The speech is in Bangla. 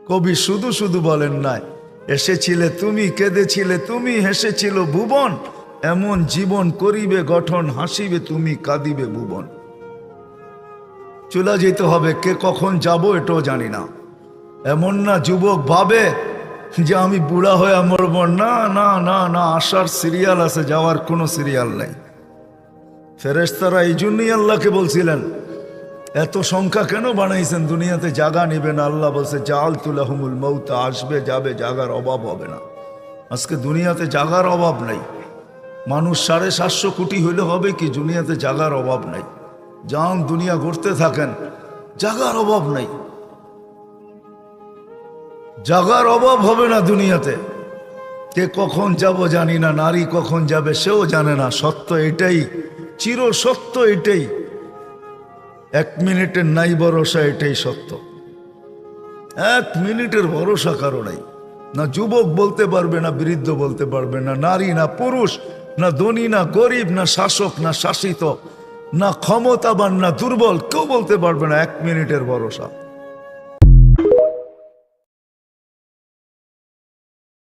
কবি শুধু শুধু বলেন নাই, এসেছিলে তুমি, কেঁদেছিলে তুমি, হেসেছিল ভুবন, এমন জীবন করিবে গঠন, হাসিবে তুমি, কাঁদিবে ভুবন। চলে যেতে হবে, কে কখন যাব এটাও জানি না। এমন না যুবক ভাবে যে আমি বুড়া হয়ে মরব, না না না না, আসার সিরিয়াল আছে, যাওয়ার কোনো সিরিয়াল নেই। ফেরেশতারা এই জন্যই আল্লাহকে বলছিলেন, এত সংখ্যা কেন বানাইছেন, দুনিয়াতে জায়গা নেবে না। আল্লাহ বলছে জাআলতু লাহুমুল মউত, আসবে যাবে, জায়গার অভাব হবে না। আজকে দুনিয়াতে জায়গার অভাব নেই। মানুষ 750 কোটি হইলে হবে কি, দুনিয়াতে জায়গার অভাব নেই। যান দুনিয়া ঘুরতে থাকেন, জায়গার অভাব নেই, জায়গার অভাব হবে না দুনিয়াতে। কে কখন যাব জানি না, নারী কখন যাবে সেও জানে না। সত্য এটাই, চির সত্য এটাই, 1 মিনিটের নাই ভরসা, এটাই সত্য। 1 মিনিটের ভরসা কারো নাই। না যুবক বলতে পারবে, না বৃদ্ধ বলতে পারবে, না নারী না পুরুষ, না ধনী না গরিব, না শাসক না শাসিত, না ক্ষমতাবান না দুর্বল, কেউ বলতে পারবে না 1 মিনিটের ভরসা।